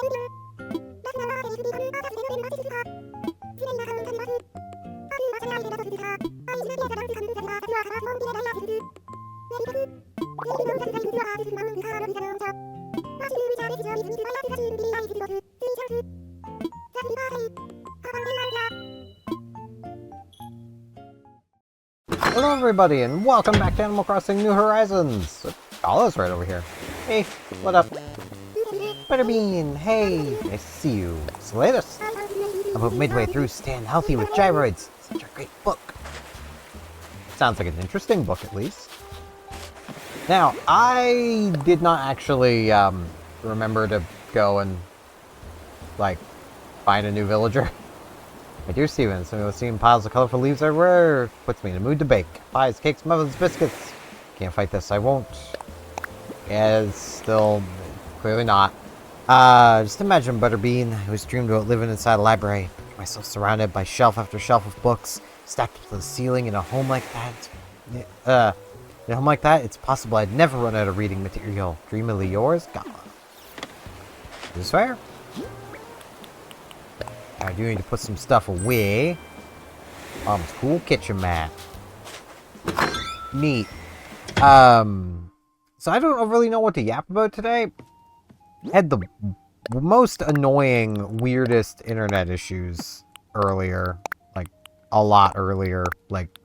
Hello everybody, and welcome back to Animal Crossing New Horizons! Gala's right over here. Hey, what up? Butterbean, hey! Nice to see you. Salatus! About midway through Stand Healthy with Gyroids. Such a great book. Sounds like an interesting book, at least. Now, I did not actually, remember to go and, like, find a new villager. My dear Steven, some of you seeing piles of colorful leaves everywhere puts me in a mood to bake. Pies, cakes, muffins, biscuits. Can't fight this, I won't. Yeah, it's still clearly not. Just imagine Butterbean, who was dreamed about living inside a library. Myself surrounded by shelf after shelf of books, stacked to the ceiling in a home like that. In a home like that, it's possible I'd never run out of reading material. Dreamily yours, Gala. Is this fair? I do need to put some stuff away. Mom's cool kitchen mat. Neat. So I don't really know what to yap about today. Had the most annoying, weirdest internet issues earlier. Like, a lot earlier. Like,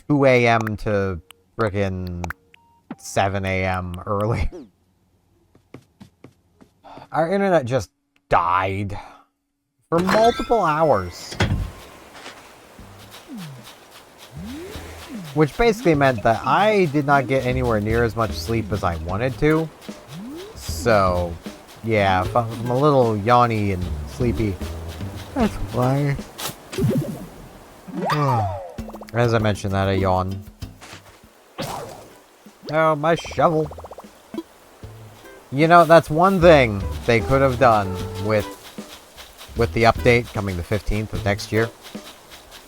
2 a.m. to frickin' 7 a.m. early. Our internet just died. For multiple hours. Which basically meant that I did not get anywhere near as much sleep as I wanted to. So, yeah, I'm a little yawny and sleepy. That's why. As I mentioned that, I yawn. Oh, my shovel. You know, that's one thing they could have done with the update coming the 15th of next year,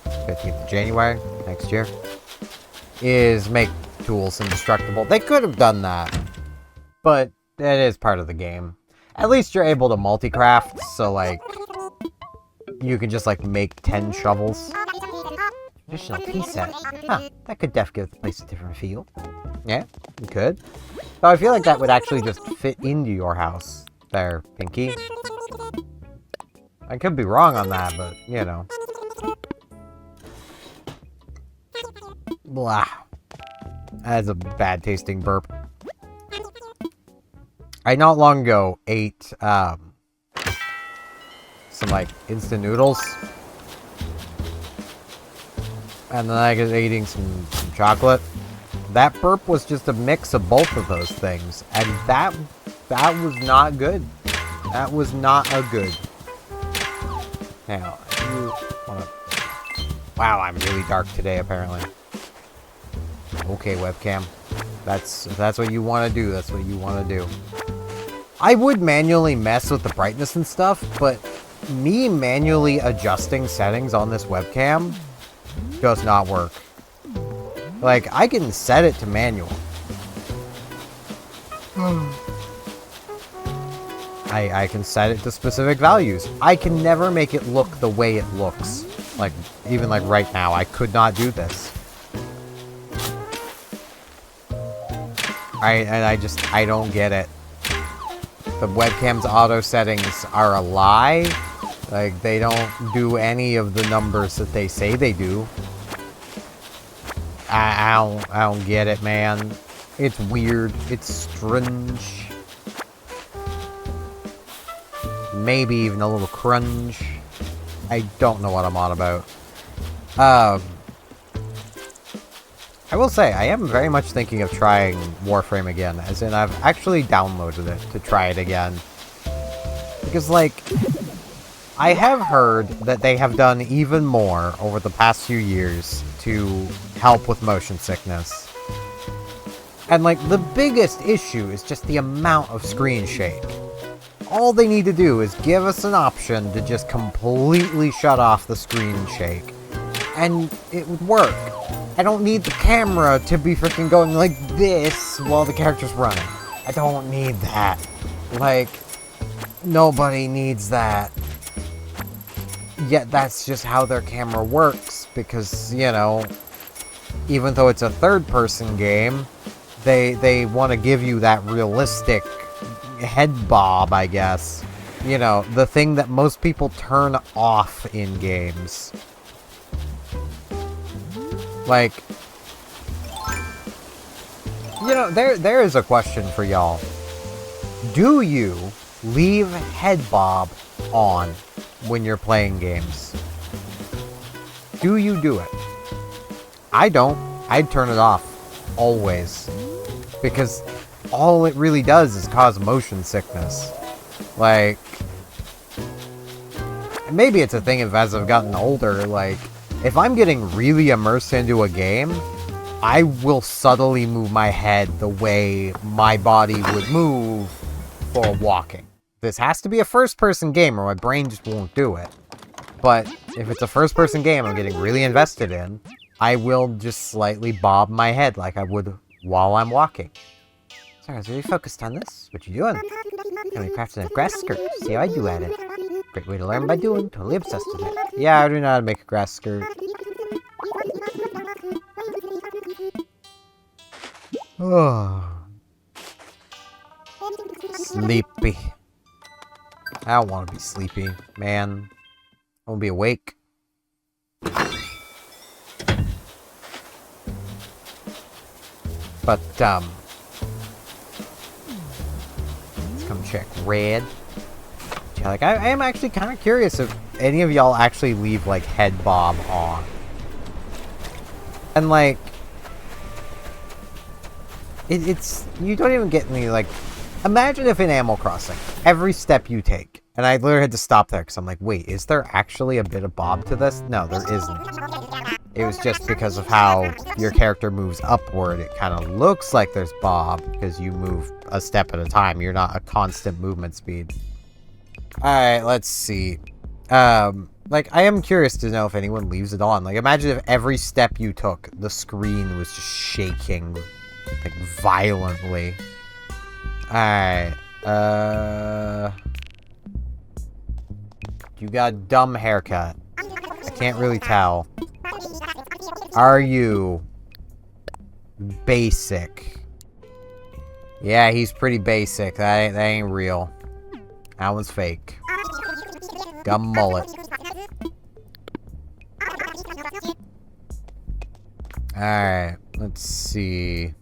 15th of January next year, is make tools indestructible. They could have done that, but it is part of the game. At least you're able to multi-craft, so like, you can just like make 10 shovels. Traditional tea set. Huh, that could def give the place a different feel. Yeah, you could. So I feel like that would actually just fit into your house there, Pinky. I could be wrong on that, but, you know. Blah. That's a bad tasting burp. I not long ago ate, some, like, instant noodles. And then I was eating some chocolate. That burp was just a mix of both of those things. And that was not good. That was not a good. Now, you wanna... Wow, I'm really dark today, apparently. Okay, webcam. If that's what you want to do, that's what you want to do. I would manually mess with the brightness and stuff, but me manually adjusting settings on this webcam does not work. Like, I can set it to manual. I can set it to specific values. I can never make it look the way it looks. Like, even like right now, I could not do this. I don't get it. The webcam's auto settings are a lie. Like, they don't do any of the numbers that they say they do. I don't get it, man. It's weird. It's strange. Maybe even a little crunge. I don't know what I'm on about. I will say, I am very much thinking of trying Warframe again. As in, I've actually downloaded it to try it again. Because, like, I have heard that they have done even more over the past few years to help with motion sickness. And, like, the biggest issue is just the amount of screen shake. All they need to do is give us an option to just completely shut off the screen shake. And it would work. I don't need the camera to be freaking going like this while the character's running. I don't need that. Like, nobody needs that. Yet that's just how their camera works, because, you know, even though it's a third-person game, they want to give you that realistic head bob, I guess. You know, the thing that most people turn off in games. Like, you know, there is a question for y'all. Do you leave head bob on when you're playing games? Do you do it? I don't. I'd turn it off. Always. Because all it really does is cause motion sickness. Like, maybe it's a thing as I've gotten older, like, if I'm getting really immersed into a game, I will subtly move my head the way my body would move for walking. This has to be a first-person game or my brain just won't do it. But if it's a first-person game I'm getting really invested in, I will just slightly bob my head like I would while I'm walking. Sorry, I was really focused on this. What you doing? I'm crafting a grass skirt. See how I do at it. Great way to learn by doing. Totally obsessed with it. Yeah, I do know how to make a grass skirt. Oh. Sleepy. I don't want to be sleepy, man. I want to be awake. But, let's come check Red. Yeah, like, I am actually kind of curious if any of y'all actually leave, like, head bob on. And, like, it's, you don't even get any, like, imagine if in Animal Crossing, every step you take, and I literally had to stop there because I'm like, wait, is there actually a bit of bob to this? No, there isn't. It was just because of how your character moves upward, it kind of looks like there's bob, because you move a step at a time. You're not a constant movement speed. Alright, let's see. Like, I am curious to know if anyone leaves it on. Like, imagine if every step you took, the screen was just shaking, like, violently. Alright, you got a dumb haircut. I can't really tell. Are you basic? Yeah, he's pretty basic. That ain't real. That one's fake. Got a mullet. Alright, let's see.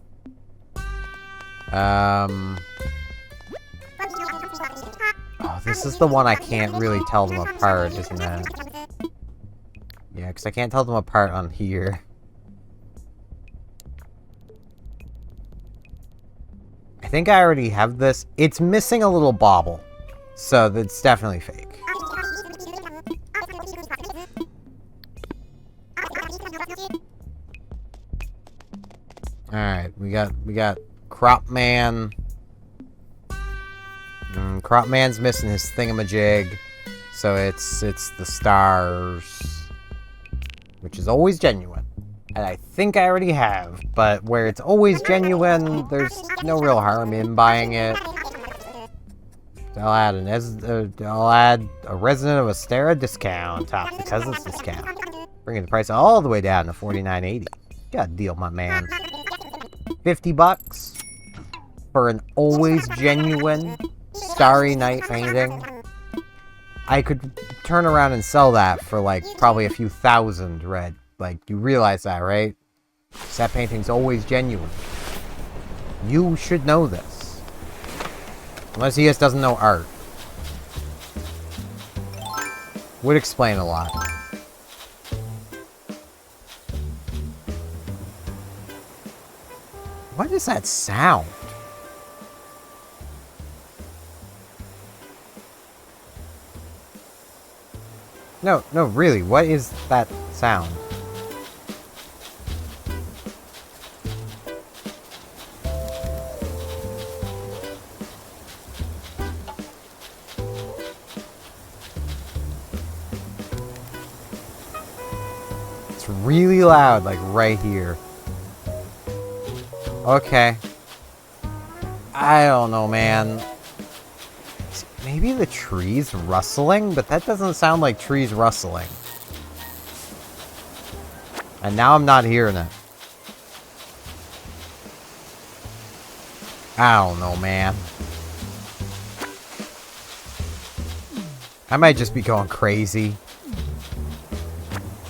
Oh, this is the one I can't really tell them apart, isn't it? Yeah, because I can't tell them apart on here. I think I already have this. It's missing a little bobble. So that's definitely fake. Alright, we got Crop Man. Crop Man's missing his thingamajig. So it's the stars. Which is always genuine. And I think I already have, but where it's always genuine, there's no real harm in buying it. I'll add a Resident of Astera discount on top because it's discount. Bringing the price all the way down to $49.80. Got a deal, my man. $50 for an always genuine Starry Night painting. I could turn around and sell that for, like, probably a few thousand, Red. Like, you realize that, right? That painting's always genuine. You should know this. Unless he just doesn't know art. Would explain a lot. What is that sound? No, really, what is that sound? It's really loud, like right here. Okay. I don't know, man. maybe the trees rustling, but that doesn't sound like trees rustling. And now I'm not hearing it. I don't know, man. I might just be going crazy.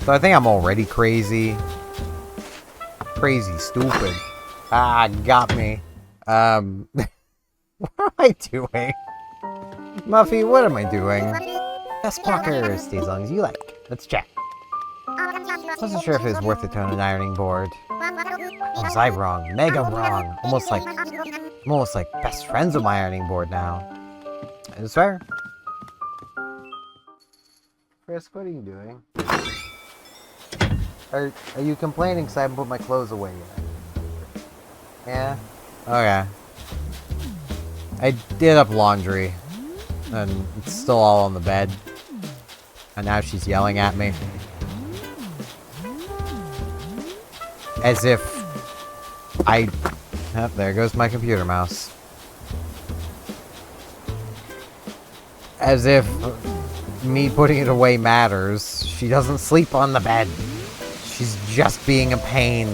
So I think I'm already crazy. Crazy stupid. Ah, got me. What am I doing? Muffy, what am I doing? Best blockers, stay as long as you like. Let's check. Wasn't sure if it was worth it to own an ironing board. Oh, was I wrong? Mega wrong. I'm almost like best friends with my ironing board now. Is fair? Frisk, what are you doing? Are you complaining because I haven't put my clothes away yet? Yeah? Okay. I did up laundry. And it's still all on the bed. And now she's yelling at me. As if oh, there goes my computer mouse. As if me putting it away matters. She doesn't sleep on the bed. She's just being a pain.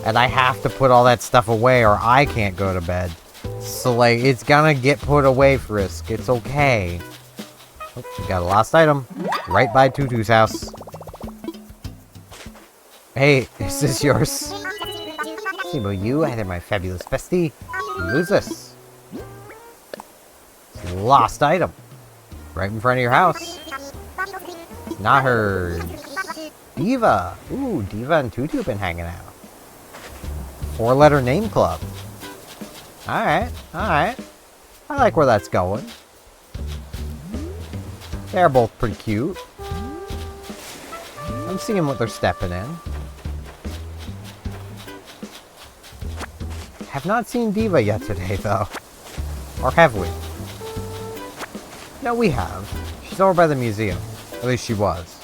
And I have to put all that stuff away or I can't go to bed. So, like, it's gonna get put away, Frisk. It's okay. Oh, we got a lost item. Right by Tutu's house. Hey, is this yours? See about you, I had my fabulous bestie. Who's this? It's a lost item. Right in front of your house. Not hers. Diva. Ooh, Diva and Tutu have been hanging out. 4-letter name club. Alright, alright. I like where that's going. They're both pretty cute. I'm seeing what they're stepping in. Have not seen Diva yet today, though. Or have we? No, we have. She's over by the museum. At least she was.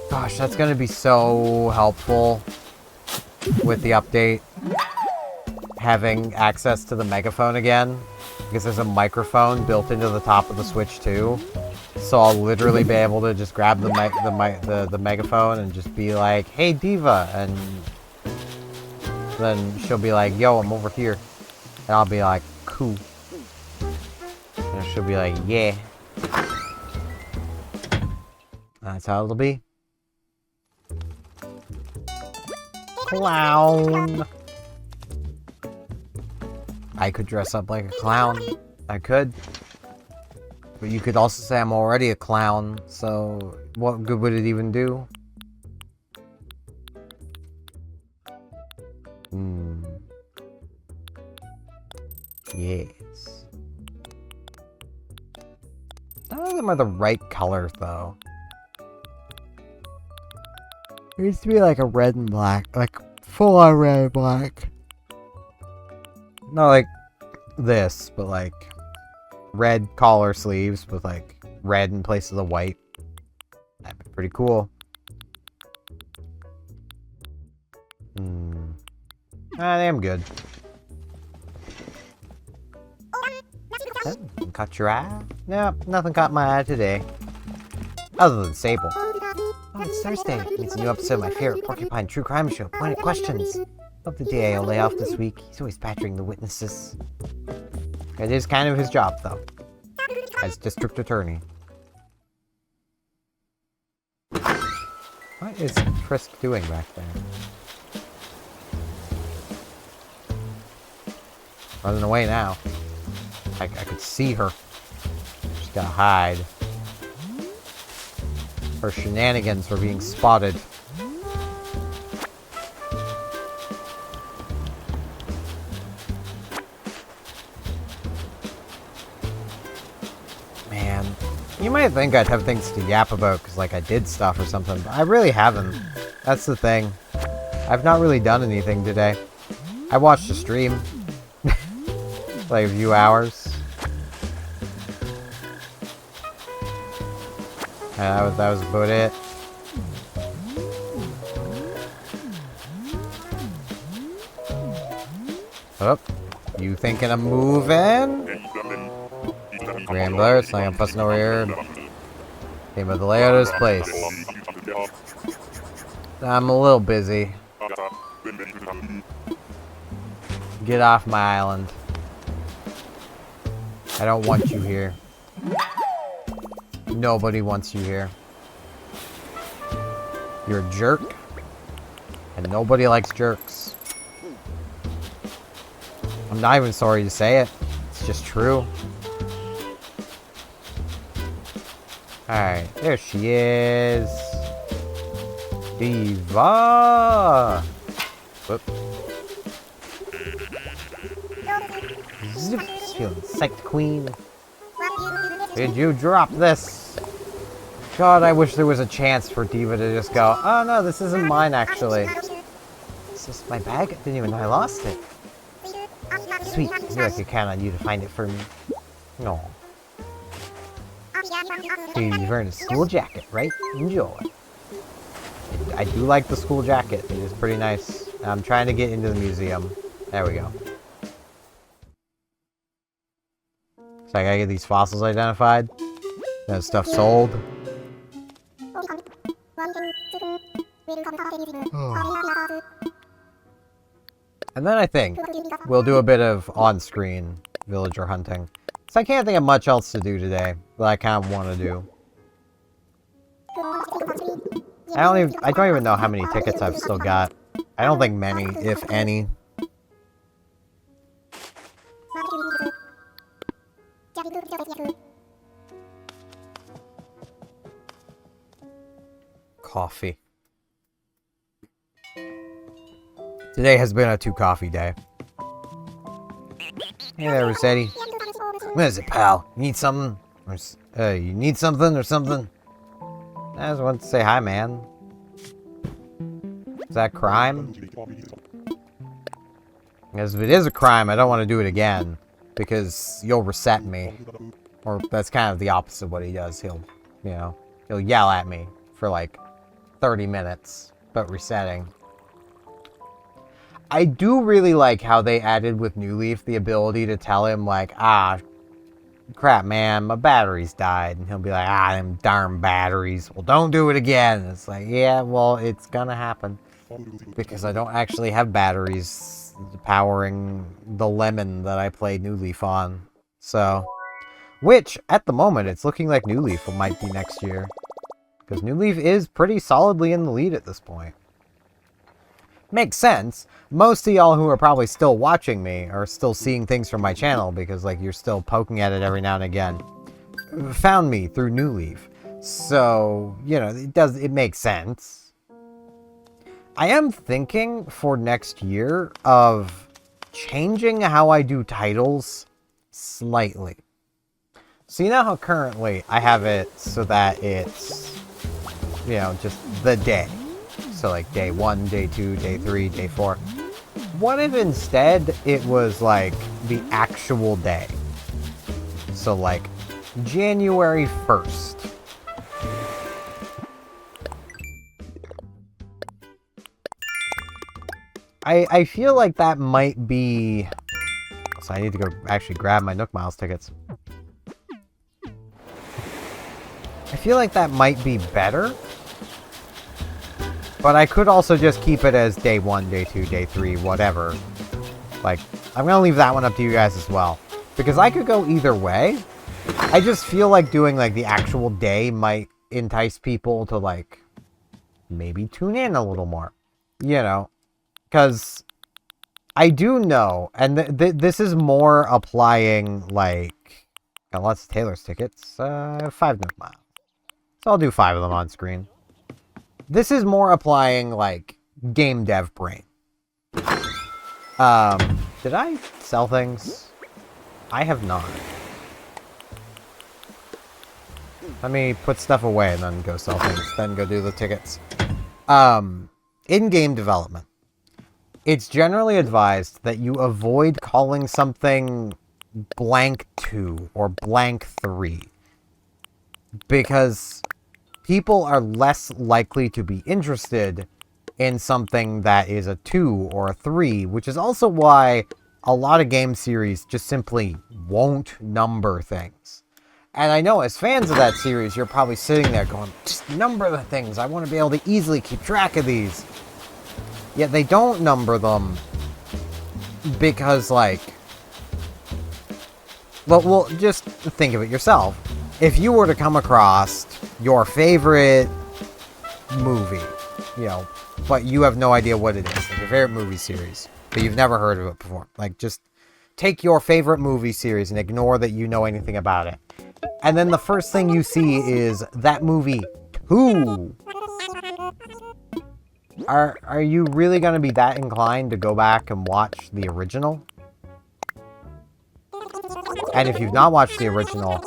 Gosh, that's gonna be so helpful with the update. Having access to the megaphone again. Because there's a microphone built into the top of the Switch, too. So I'll literally be able to just grab the megaphone and just be like, hey, Diva! And then she'll be like, yo, I'm over here. And I'll be like, cool. And she'll be like, yeah. That's how it'll be. Clown. I could dress up like a clown. I could. But you could also say I'm already a clown, so what good would it even do? Yes. None of them are the right color, though. There needs to be like a red and black, like full on red and black. Not like this, but like red collar sleeves with like red in place of the white. That'd be pretty cool. I am good. Caught your eye? No, nothing caught my eye today. Other than Sable. Oh, it's Thursday. It's a new episode of my favorite Porcupine True Crime Show, Pointed Questions. Hope the DA will lay off this week. He's always badgering the witnesses. It is kind of his job, though. As district attorney. What is Frisk doing back there? Running away now. I could see her. She's gotta hide. Her shenanigans were being spotted. Man, you might think I'd have things to yap about because, like, I did stuff or something, but I really haven't. That's the thing. I've not really done anything today. I watched a stream. Like a few hours. That was about it. Oh, you thinking of moving? Green blur, slang and fussing over here. Came by the layout of this place. I'm a little busy. Get off my island. I don't want you here. Nobody wants you here. You're a jerk. And nobody likes jerks. I'm not even sorry to say it. It's just true. Alright, there she is. Diva! Whoop. Zip. Feeling psyched, queen. Did you drop this? God, I wish there was a chance for Diva to just go, oh no, this isn't mine actually. Is this my bag? I didn't even know I lost it. Sweet, I knew I could count on you to find it for me. No. You're wearing a school jacket, right? Enjoy. I do like the school jacket. It is pretty nice. I'm trying to get into the museum. There we go. So I gotta get these fossils identified. That stuff sold. And then I think we'll do a bit of on-screen villager hunting. So I can't think of much else to do today that I kind of want to do. I don't even know how many tickets I've still got. I don't think many, if any. Coffee. Today has been a 2-coffee day. Hey there, Rossetti. What is it, pal? You need something? Or, you need something or something? I just want to say hi, man. Is that crime? Because if it is a crime, I don't want to do it again. Because you'll reset me. Or that's kind of the opposite of what he does. He'll yell at me for like 30 minutes. But resetting. I do really like how they added with New Leaf the ability to tell him like, crap, man, my batteries died. And he'll be like, them darn batteries. Well, don't do it again. It's like, yeah, well, it's gonna happen. Because I don't actually have batteries powering the lemon that I played New Leaf on. So, which, at the moment, it's looking like New Leaf might be next year. Because New Leaf is pretty solidly in the lead at this point. Makes sense. Most of y'all who are probably still watching me are still seeing things from my channel because, like, you're still poking at it every now and again. Found me through New Leaf. So, you know, it makes sense. I am thinking for next year of changing how I do titles slightly. So you know how currently I have it so that it's, you know, just the day. So like day 1, day 2, day 3, day 4. What if instead it was like the actual day? So like January 1st. I feel like that might be... So I need to go actually grab my Nook Miles tickets. I feel like that might be better. But I could also just keep it as day 1, day 2, day 3, whatever. Like, I'm going to leave that one up to you guys as well. Because I could go either way. I just feel like doing, like, the actual day might entice people to, like, maybe tune in a little more. You know? Because I do know, and this is more applying, like, got lots of Taylor's tickets. 5 Nook Miles. So I'll do 5 of them on screen. This is more applying, like, game dev brain. Did I sell things? I have not. Let me put stuff away and then go sell things, then go do the tickets. In game development, it's generally advised that you avoid calling something blank 2 or blank 3. Because people are less likely to be interested in something that is a 2 or a 3, which is also why a lot of game series just simply won't number things. And I know as fans of that series, you're probably sitting there going, just number the things. I want to be able to easily keep track of these. Yet they don't number them because, like... Well, just think of it yourself. If you were to come across your favorite movie, you know, but you have no idea what it is, like your favorite movie series, but you've never heard of it before. Like, just take your favorite movie series and ignore that you know anything about it. And then the first thing you see is that movie 2. Are you really going to be that inclined to go back and watch the original? And if you've not watched the original,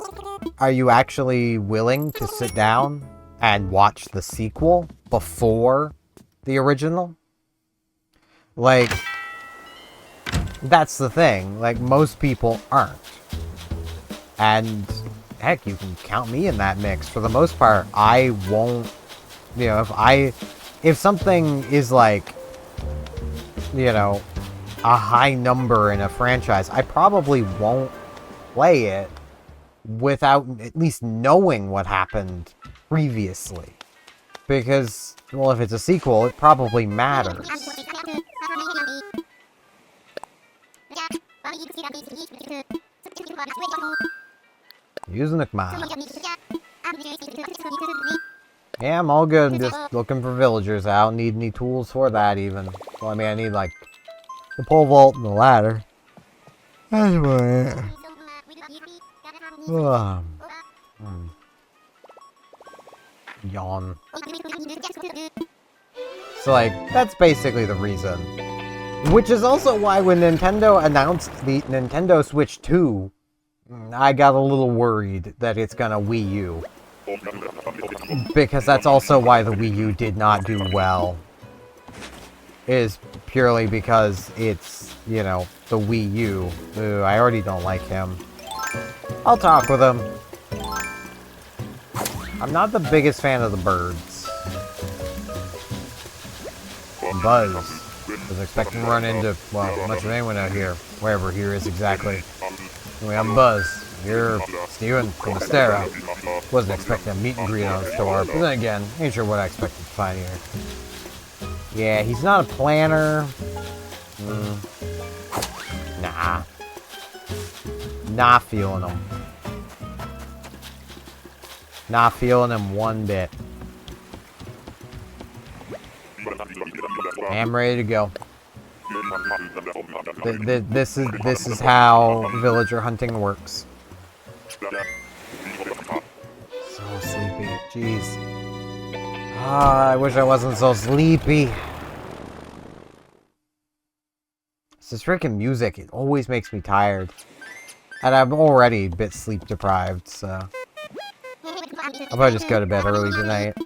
are you actually willing to sit down and watch the sequel before the original? Like, that's the thing. Like, most people aren't. And, heck, you can count me in that mix. For the most part, I won't, you know, if something is like, you know, a high number in a franchise, I probably won't play it without at least knowing what happened previously. Because, well, if it's a sequel, it probably matters. Using the command. Yeah, I'm all good. I'm just looking for villagers. I don't need any tools for that, even. Well, I mean, I need, like, the pole vault and the ladder. That's about it. Yawn. So, like, that's basically the reason. Which is also why when Nintendo announced the Nintendo Switch 2, I got a little worried that it's gonna Wii U. Because that's also why the Wii U did not do well. Is purely because it's, you know, the Wii U. Ooh, I already don't like him. I'll talk with him. I'm not the biggest fan of the birds. Buzz. Was expecting to run into, well, much of anyone out here. Wherever here is exactly. Anyway, I'm Buzz. You're Steven from the Stera. Wasn't expecting a meet and greet on the store, but then again, ain't sure what I expected to find here. Yeah, he's not a planner. Nah. Not feeling him. Not feeling him one bit. I'm ready to go. This is how villager hunting works. So sleepy. Jeez. Ah, I wish I wasn't so sleepy. It's this freaking music. It always makes me tired. And I'm already a bit sleep deprived, so... I'll probably just go to bed early tonight.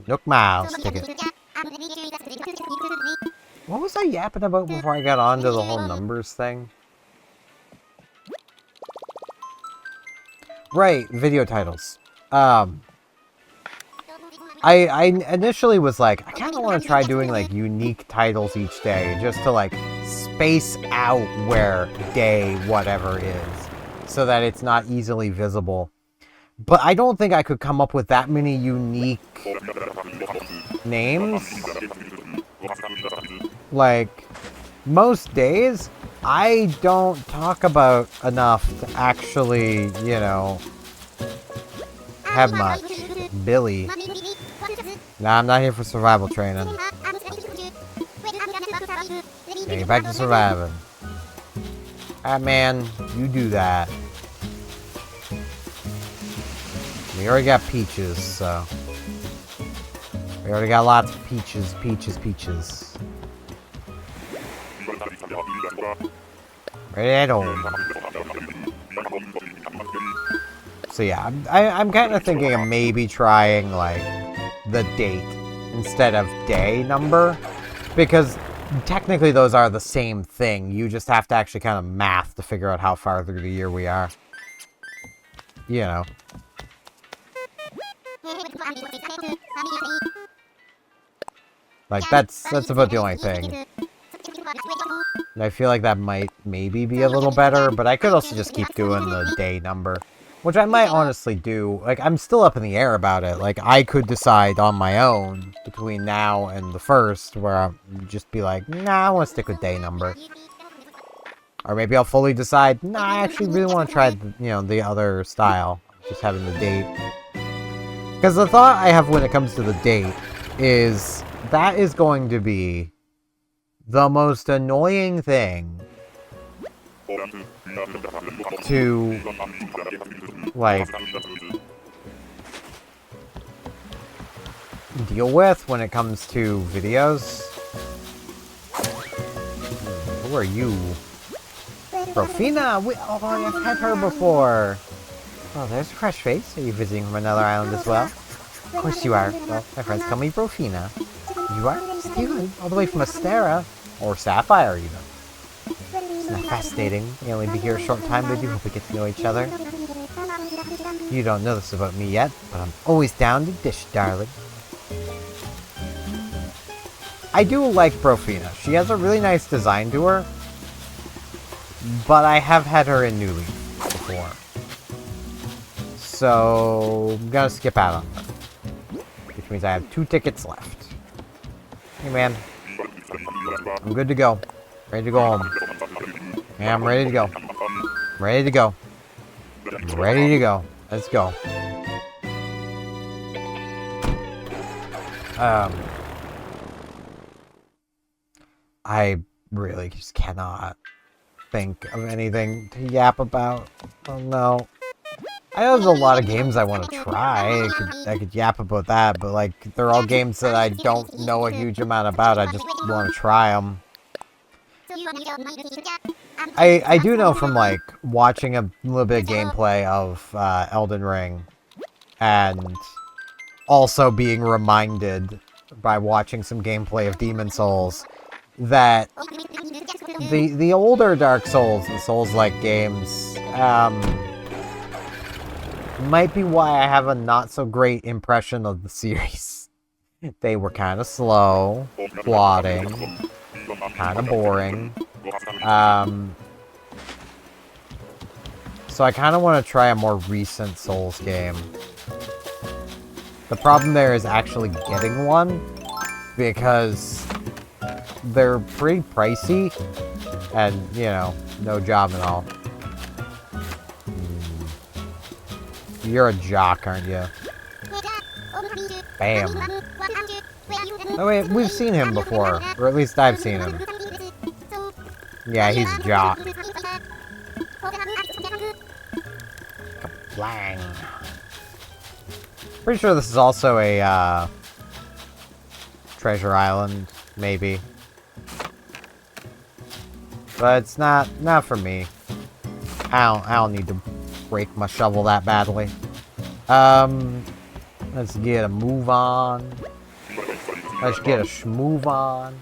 Nook Miles ticket. What was I yapping about before I got onto the whole numbers thing? Right, video titles. I initially was like, I kind of want to try doing like unique titles each day, just to like space out where day whatever is, so that it's not easily visible. But I don't think I could come up with that many unique names. Like, most days, I don't talk about enough to actually, you know, have much. Billy. Nah, I'm not here for survival training. Yeah, get back to surviving. Ah, man, you do that. We already got peaches, so... We already got lots of peaches, peaches. Right at home. So yeah, I'm kind of thinking of maybe trying, like, the date instead of day number. Because technically those are the same thing. You just have to actually kind of math to figure out how far through the year we are. You know. Like, that's about the only thing. And I feel like that might maybe be a little better, but I could also just keep doing the day number. Which I might honestly do. Like, I'm still up in the air about it. Like, I could decide on my own between now and the 1st, where I'll just be like, nah, I want to stick with day number. Or maybe I'll fully decide, nah, I actually really want to try, the other style. Just having the date. Because the thought I have when it comes to the date is that is going to be the most annoying thing to, like, deal with when it comes to videos. Who are you? Rofina! Oh, I've had her before! Oh, there's a fresh face. Are you visiting from another island as well? Of course you are. Well, my friends call me Rofina. You are? Steven? All the way from Astera? Or Sapphire, even. Isn't that fascinating? We only be here a short time, but I do hope we get to know each other. You don't know this about me yet, but I'm always down to dish, darling. I do like Rofina. She has a really nice design to her. But I have had her in New Leaf before. So, I'm gonna skip out on her. Which means I have 2 tickets left. Hey, man. I'm good to go. Ready to go home. Yeah, I'm ready to go. Ready to go. Ready to go. Let's go. I really just cannot think of anything to yap about. Oh no. I know there's a lot of games I want to try. I could yap about that, but like, they're all games that I don't know a huge amount about. I just want to try them. I do know from like watching a little bit of gameplay of Elden Ring, and also being reminded by watching some gameplay of Demon Souls, that the older Dark Souls and Souls-like games might be why I have a not-so-great impression of the series. They were kind of slow, plodding, kind of boring. So I kind of want to try a more recent Souls game. The problem there is actually getting one, because they're pretty pricey, and, no job at all. You're a jock, aren't you? Bam. Oh wait, we've seen him before, or at least I've seen him. Yeah, he's a jock. Blang. Pretty sure this is also a treasure island, maybe. But it's not for me. I don't need to break my shovel that badly. Let's get a move on. Let's get a schmoove on.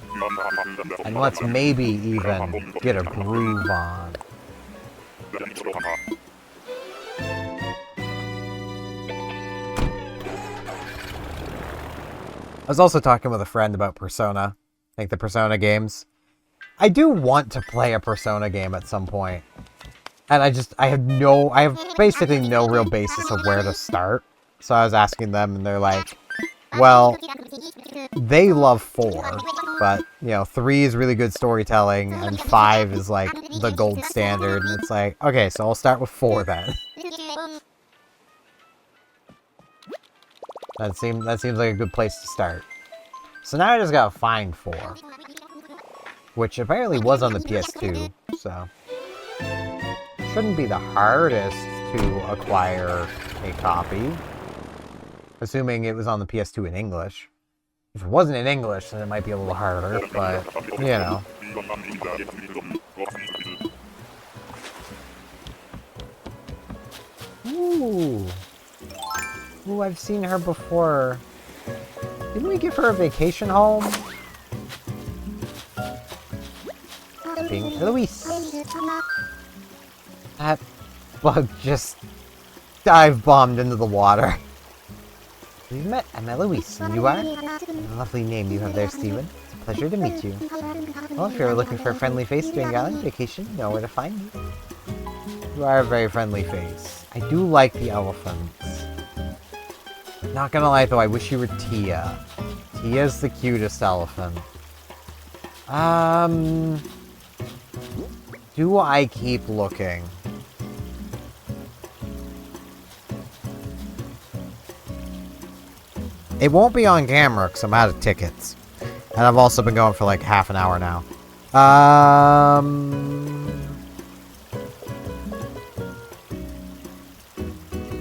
And let's maybe even get a groove on. I was also talking with a friend about Persona. Like the Persona games. I do want to play a Persona game at some point. And I have basically no real basis of where to start. So I was asking them, and they're like, well, they love 4, but, 3 is really good storytelling, and 5 is, like, the gold standard, and it's like, okay, so I'll start with 4 then. That seems like a good place to start. So now I just gotta find 4. Which apparently was on the PS2, so shouldn't be the hardest to acquire a copy. Assuming it was on the PS2 in English. If it wasn't in English, then it might be a little harder, but, Ooh. Ooh, I've seen her before. Didn't we give her a vacation home? Being Luis. That bug just dive-bombed into the water. We've met. I'm Eloise, and you are? A lovely name you have there, Steven. It's a Pleasure to meet you. Well, if you're looking for a friendly face during island vacation, you know where to find me. You are a very friendly face. I do like the elephants. Not gonna lie though, I wish you were Tia. Tia's the cutest elephant. Do I keep looking? It won't be on camera because I'm out of tickets. And I've also been going for like half an hour now.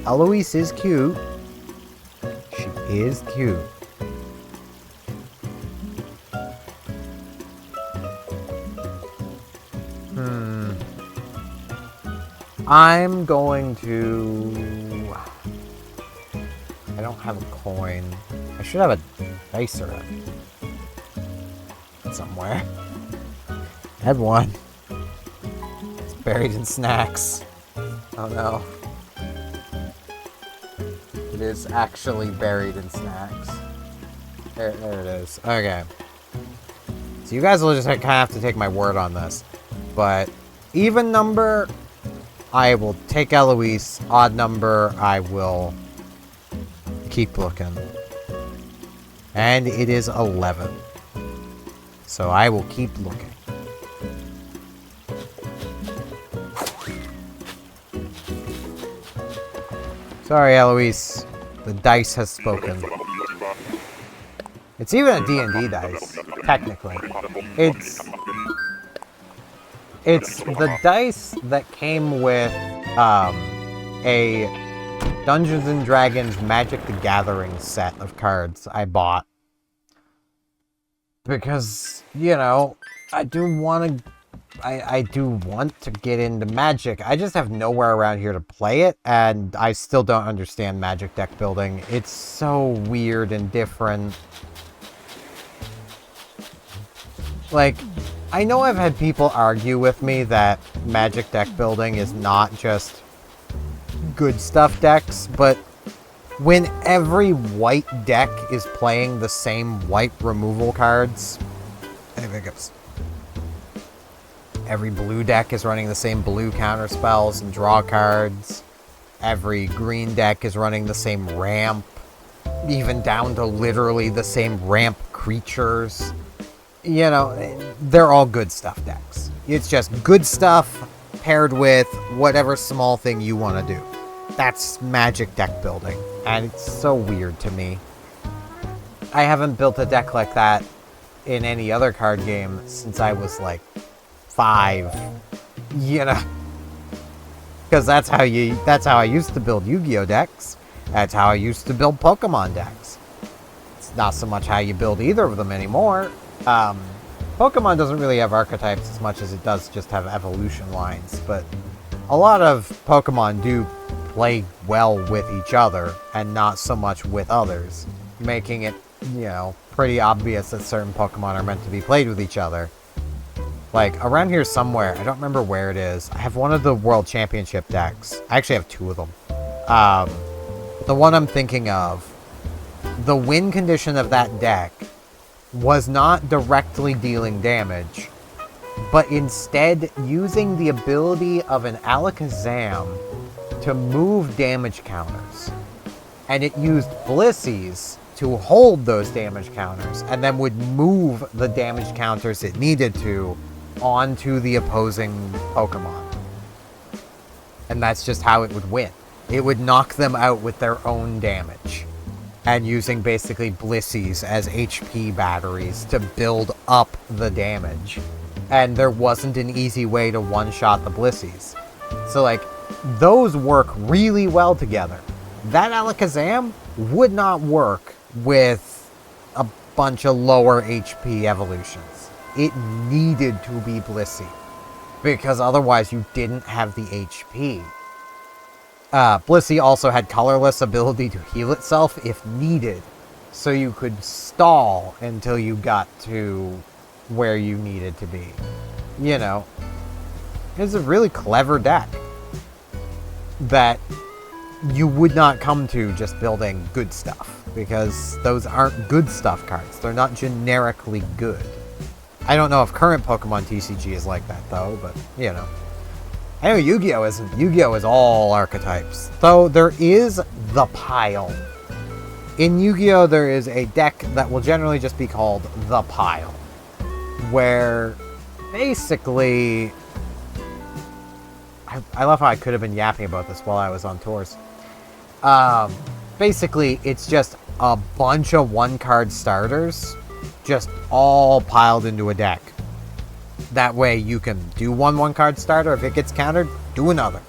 Eloise is cute. She is cute. I'm going to... I don't have a coin. I should have a dicer somewhere. I had one. It's buried in snacks. Oh no. It is actually buried in snacks. There it is. Okay. So you guys will just kind of have to take my word on this. But even number, I will take Eloise. Odd number, I will keep looking. And it is 11. So I will keep looking. Sorry, Eloise. The dice has spoken. It's even a D&D dice, technically. It's the dice that came with a Dungeons and Dragons Magic the Gathering set of cards I bought. Because, you know, I do want to get into Magic. I just have nowhere around here to play it, and I still don't understand Magic deck building. It's so weird and different. Like, I know I've had people argue with me that Magic deck building is not just good stuff decks, but when every white deck is playing the same white removal cards, I think it's every blue deck is running the same blue counter spells and draw cards. Every green deck is running the same ramp, even down to literally the same ramp creatures. You know, they're all good stuff decks. It's just good stuff paired with whatever small thing you want to do. That's Magic deck building, and it's so weird to me. I haven't built a deck like that in any other card game since I was like 5, you know, because that's how I used to build Yu-Gi-Oh decks. That's how I used to build Pokemon decks. It's not so much how you build either of them anymore. Pokemon doesn't really have archetypes as much as it does just have evolution lines, but a lot of Pokemon do play well with each other and not so much with others, making it, you know, pretty obvious that certain Pokemon are meant to be played with each other. Like, around here somewhere, I don't remember where it is, I have one of the World Championship decks. I actually have 2 of them. The one I'm thinking of, the win condition of that deck was not directly dealing damage, but instead using the ability of an Alakazam to move damage counters. And it used Blissies to hold those damage counters, and then would move the damage counters it needed to onto the opposing Pokemon. And that's just how it would win. It would knock them out with their own damage, and using basically Blissies as HP batteries to build up the damage. And there wasn't an easy way to one-shot the Blissies. So, like, those work really well together. That Alakazam would not work with a bunch of lower HP evolutions. It needed to be Blissey, because otherwise you didn't have the HP. Blissey also had colorless ability to heal itself if needed, so you could stall until you got to where you needed to be. You know, it's a really clever deck that you would not come to just building good stuff, because those aren't good stuff cards. They're not generically good. I don't know if current Pokemon TCG is like that, though, but, you know. I know Yu-Gi-Oh! Isn't. Yu-Gi-Oh! Is all archetypes. Though there is the pile. In Yu-Gi-Oh! There is a deck that will generally just be called the pile, where basically... I love how I could have been yapping about this while I was on tours. Basically, it's just a bunch of one-card starters, just all piled into a deck. That way you can do one-card starter. If it gets countered, do another.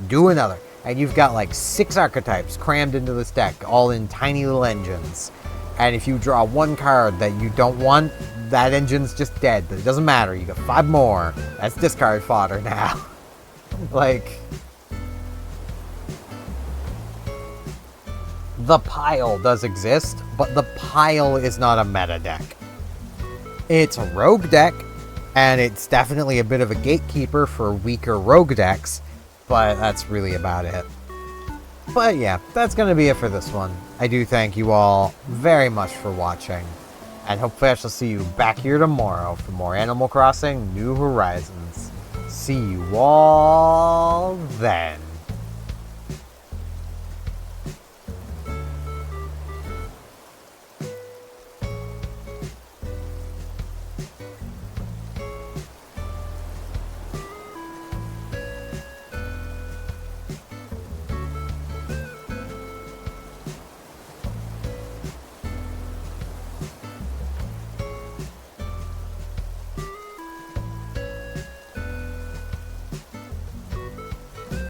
Do another. And you've got like 6 archetypes crammed into this deck, all in tiny little engines. And if you draw one card that you don't want, that engine's just dead. But it doesn't matter. You got 5 more. That's discard fodder now. Like... The pile does exist, but the pile is not a meta deck. It's a rogue deck, and it's definitely a bit of a gatekeeper for weaker rogue decks, but that's really about it. But yeah, that's going to be it for this one. I do thank you all very much for watching, and hopefully I shall see you back here tomorrow for more Animal Crossing New Horizons. See you all then.